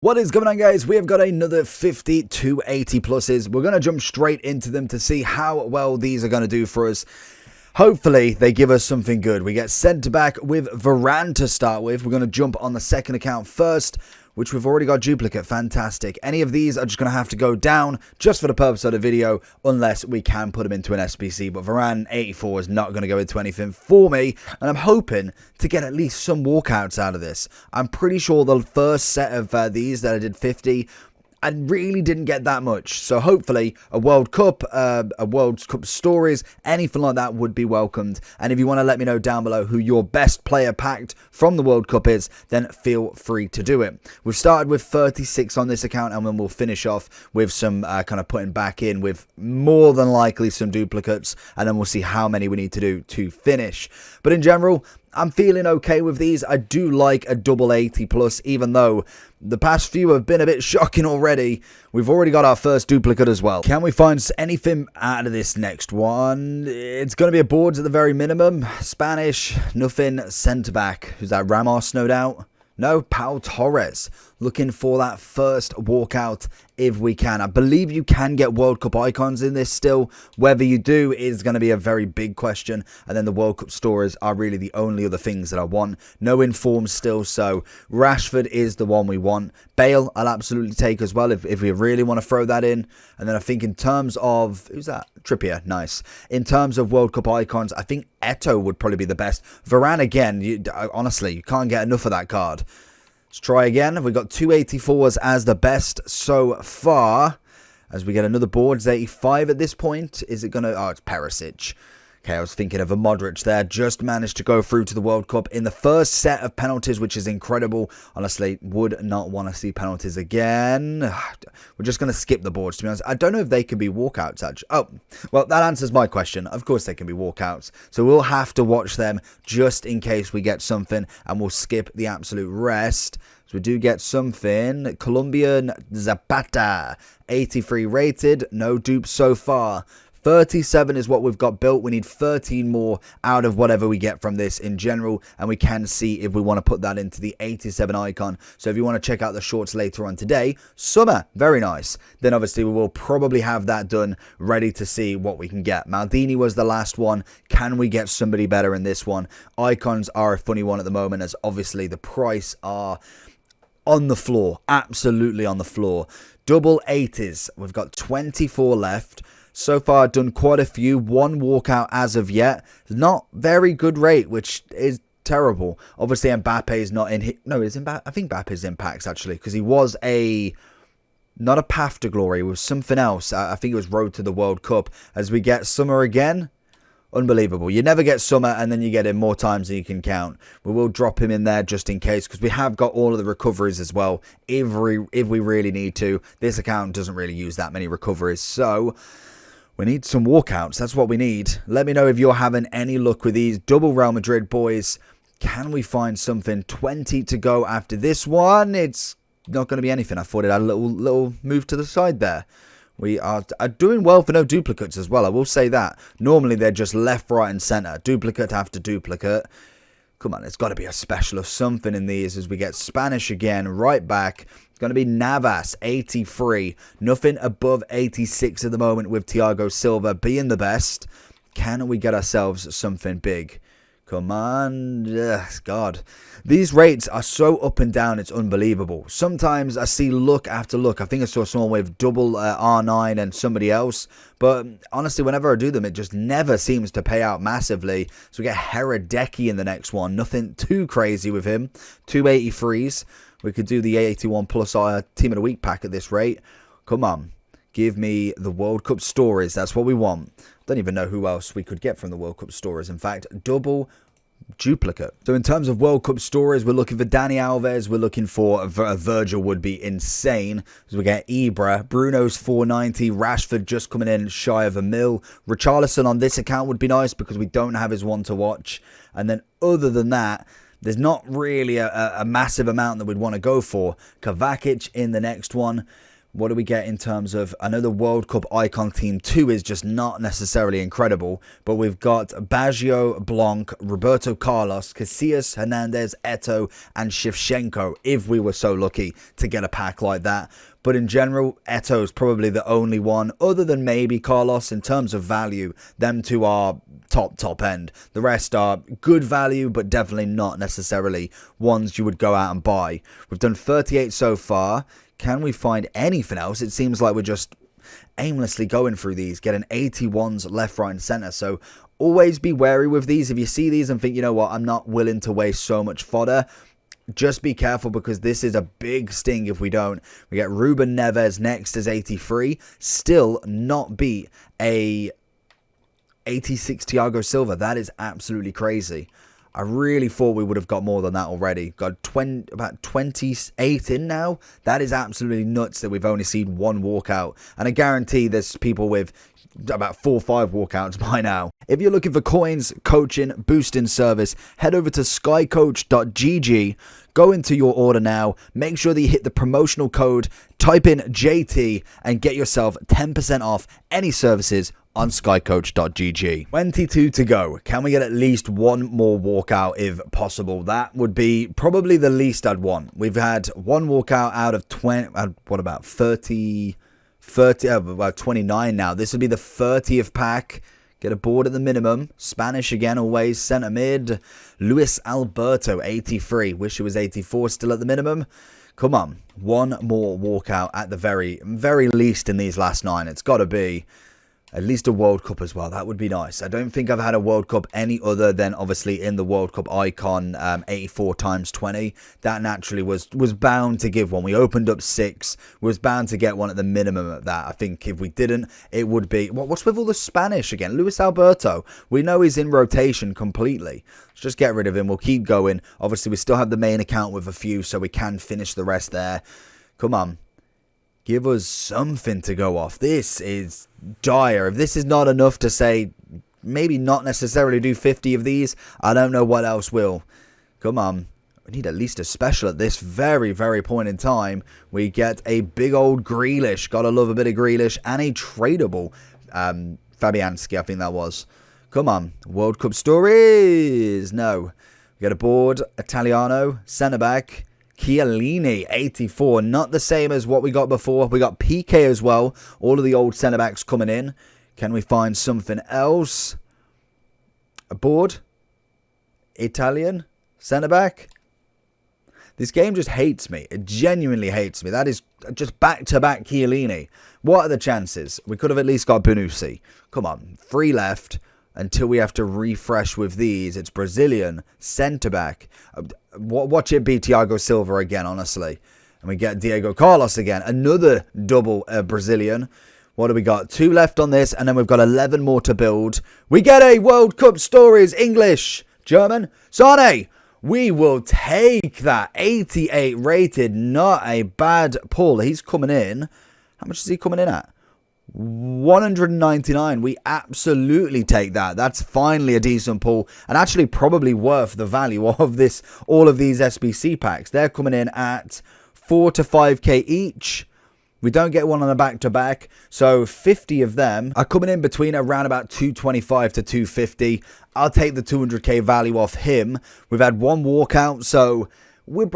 What is going on, guys? We have got another 50 to 80 pluses. We're going to jump straight into them to see how well these are going to do for us. Hopefully, they give us something good. We get centre back with Varane to start with. We're going to jump on the second account first, which we've already got duplicate. Fantastic. Any of these are just going to have to go down just for the purpose of the video, unless we can put them into an SBC. But Varane 84 is not going to go into anything for me, and I'm hoping to get at least some walkouts out of this. I'm pretty sure the first set of these that I did 50, I really didn't get that much. So hopefully a World Cup stories, anything like that would be welcomed. And if you want to let me know down below who your best player packed from the World Cup is, then feel free to do it. We've started with 36 on this account, and then we'll finish off with some kind of putting back in with more than likely some duplicates, and then we'll see how many we need to do to finish. But in general, I'm feeling okay with these. I do like a double 80 plus, even though the past few have been a bit shocking already. We've already got our first duplicate as well. Can we find anything out of this next one? It's going to be a boards at the very minimum. Spanish, nothing. Centre back. Who's that? Ramos, no doubt. No, Pau Torres. Looking for that first walkout if we can. I believe you can get World Cup icons in this still. Whether you do is going to be a very big question. And then the World Cup stories are really the only other things that I want. No informs still, so Rashford is the one we want. Bale, I'll absolutely take as well if we really want to throw that in. And then I think in terms of... who's that? Trippier, nice. In terms of World Cup icons, I think Eto'o would probably be the best. Varane again, honestly, you can't get enough of that card. Let's try again. We've got 284s as the best so far. As we get another board, it's 85 at this point. Is it going to... oh, it's Perisic. Okay, I was thinking of a Modric there. Just managed to go through to the World Cup in the first set of penalties, which is incredible. Honestly, would not want to see penalties again. We're just going to skip the boards, to be honest. I don't know if they can be walkouts, actually. Oh, well, that answers my question. Of course they can be walkouts. So we'll have to watch them just in case we get something, and we'll skip the absolute rest. So we do get something. Colombian Zapata, 83 rated. No dupes so far. 37 is what we've got built. We need 13 more out of whatever we get from this in general, and we can see if we want to put that into the 87 icon. So if you want to check out the shorts later on today, summer, very nice. Then obviously we will probably have that done, ready to see what we can get. Maldini was the last one. Can we get somebody better in this one? Icons are a funny one at the moment, as obviously the price are on the floor, absolutely on the floor. Double 80s, we've got 24 left. So far, I've done quite a few. One walkout as of yet. Not very good rate, which is terrible. Obviously, Mbappe is not in... no, is Mbappe? I think Mbappe is in packs, actually, because he was a... not a path to glory. It was something else. I think it was Road to the World Cup. As we get Summer again... unbelievable. You never get Summer, and then you get him more times than you can count. We will drop him in there just in case, because we have got all of the recoveries as well, if we really need to. This account doesn't really use that many recoveries, so... we need some walkouts. That's what we need. Let me know if you're having any luck with these. Double Real Madrid, boys. Can we find something? 20 to go after this one. It's not going to be anything. I thought it had a little move to the side there. We are doing well for no duplicates as well. I will say that. Normally, they're just left, right, and centre. Duplicate after duplicate. Come on, there's got to be a special of something in these as we get Spanish again. Right back. Going to be Navas, 83. Nothing above 86 at the moment with Thiago Silva being the best. Can we get ourselves something big? Come on. Ugh, God. These rates are so up and down, it's unbelievable. Sometimes I see look after look. I think I saw someone with double R9 and somebody else. But honestly, whenever I do them, it just never seems to pay out massively. So we get Heredecki in the next one. Nothing too crazy with him. 283s. We could do the 81 plus our Team of the Week pack at this rate. Come on. Give me the World Cup stories. That's what we want. Don't even know who else we could get from the World Cup stories. In fact, double duplicate. So in terms of World Cup stories, we're looking for Dani Alves. We're looking for Virgil would be insane. So we get Ibra. Bruno's 490. Rashford just coming in shy of a mil. Richarlison on this account would be nice because we don't have his one to watch. And then other than that, there's not really a massive amount that we'd want to go for. Kovacic in the next one. What do we get in terms of, I know the World Cup icon team 2 is just not necessarily incredible, but we've got Baggio, Blanc, Roberto Carlos, Casillas, Hernandez, Eto'o, and Shevchenko, if we were so lucky to get a pack like that. But in general, Eto'o is probably the only one, other than maybe Carlos, in terms of value. Them two are top end. The rest are good value, but definitely not necessarily ones you would go out and buy. We've done 38 so far. Can we find anything else? It seems like we're just aimlessly going through these, getting 81s left, right, and center. So always be wary with these. If you see these and think, you know what, I'm not willing to waste so much fodder, just be careful, because this is a big sting if we don't. We get Ruben Neves next as 83. Still not beat a 86 Thiago Silva. That is absolutely crazy. I really thought we would have got more than that already. Got about 28 in now. That is absolutely nuts that we've only seen one walkout. And I guarantee there's people with about 4 or 5 walkouts by now. If you're looking for coins, coaching, boosting service, head over to skycoach.gg. Go into your order now. Make sure that you hit the promotional code, type in JT, and get yourself 10% off any services on skycoach.gg. 22 to go. Can we get at least one more walkout if possible? That would be probably the least I'd want. We've had one walkout out of 20, what about 29 now. This would be the 30th pack. Get a board at the minimum. Spanish again, always. Centre mid. Luis Alberto, 83. Wish it was 84 still at the minimum. Come on. One more walkout at the very least in these last 9. It's got to be at least a World Cup as well. That would be nice. I don't think I've had a World Cup any other than obviously in the World Cup icon 84 times 20. That naturally was bound to give one. We opened up 6. Was bound to get one at the minimum of that. I think if we didn't, it would be... What's with all the Spanish again? Luis Alberto. We know he's in rotation completely. Let's just get rid of him. We'll keep going. Obviously, we still have the main account with a few, so we can finish the rest there. Come on. Give us something to go off. This is dire. If this is not enough to say, maybe not necessarily do 50 of these, I don't know what else will. Come on. We need at least a special at this very point in time. We get a big old Grealish. Gotta love a bit of Grealish. And a tradable Fabianski, I think that was. Come on. World Cup stories. No. We get a board. Italiano. Centre-back. Chiellini, 84. Not the same as what we got before. We got PK as well. All of the old centre-backs coming in. Can we find something else? A board? Italian? Centre-back? This game just hates me. It genuinely hates me. That is just back-to-back Chiellini. What are the chances? We could have at least got Bonucci. Come on. 3 left. Until we have to refresh with these. It's Brazilian, centre-back. Watch it be Thiago Silva again, honestly. And we get Diego Carlos again. Another double Brazilian. What do we got? 2 left on this, and then we've got 11 more to build. We get a World Cup stories. English, German, Sane. We will take that. 88 rated. Not a bad pull. He's coming in. How much is he coming in at? 199. We absolutely take that. That's finally a decent pull, and actually probably worth the value of this. All of these SBC packs, they're coming in at 4 to 5k each. We don't get one on a back-to-back, so 50 of them are coming in between around about 225 to 250. I'll take the 200k value off him. We've had one walkout, so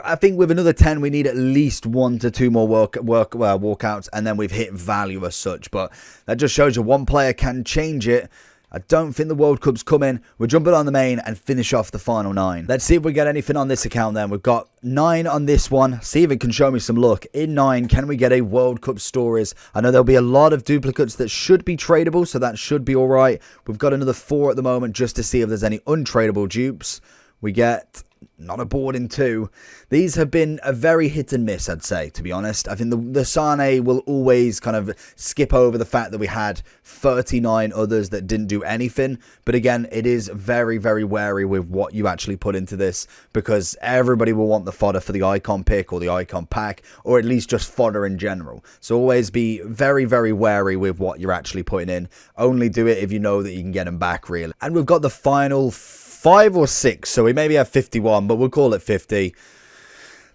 I think with another 10, we need at least 1 to 2 more walkouts, and then we've hit value as such. But that just shows you one player can change it. I don't think the World Cup's coming. We're jumping on the main and finish off the final 9. Let's see if we get anything on this account then. We've got 9 on this one. See if it can show me some luck. In 9, can we get a World Cup stories? I know there'll be a lot of duplicates that should be tradable, so that should be all right. We've got another 4 at the moment just to see if there's any untradable dupes. We get... not a board in 2. These have been a very hit and miss, I'd say, to be honest. I think the Sane will always kind of skip over the fact that we had 39 others that didn't do anything. But again, it is very wary with what you actually put into this, because everybody will want the fodder for the icon pick or the icon pack, or at least just fodder in general. So always be very wary with what you're actually putting in. Only do it if you know that you can get them back, really. And we've got the final 5 or 6, so we maybe have 51, but we'll call it 50.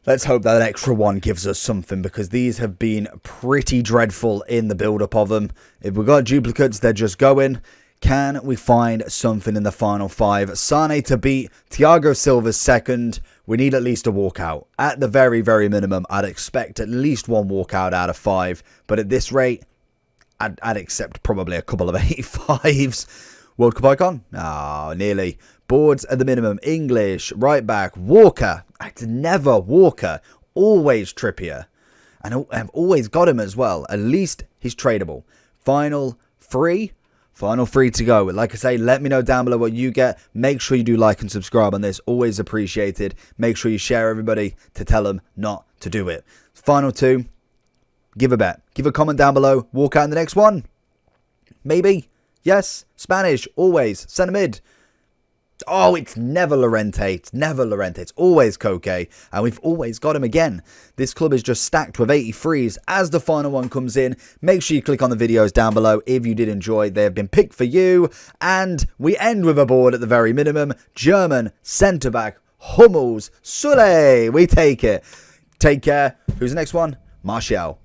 Let's hope that extra one gives us something, because these have been pretty dreadful in the build-up of them. If we've got duplicates, they're just going. Can we find something in the final 5? Sane to beat, Thiago Silva's second. We need at least a walkout. At the very, very minimum, I'd expect at least one walkout out of 5. But at this rate, I'd accept probably a couple of 85s. World Cup icon? Oh, nearly. Boards at the minimum. English, right back, Walker. It's never Walker. Always Trippier. And I've always got him as well. At least he's tradable. Final 3. Final 3 to go. Like I say, let me know down below what you get. Make sure you do like and subscribe on this. Always appreciated. Make sure you share everybody to tell them not to do it. Final 2. Give a bet. Give a comment down below. Walk out in the next one. Maybe. Yes. Spanish. Always. Centre mid. Oh, it's never Llorente. It's never Llorente. It's always Koke. And we've always got him again. This club is just stacked with 83s. As the final one comes in, make sure you click on the videos down below if you did enjoy. They have been picked for you. And we end with a board at the very minimum. German centre-back Hummels. Sule. We take it. Take care. Who's the next one? Martial.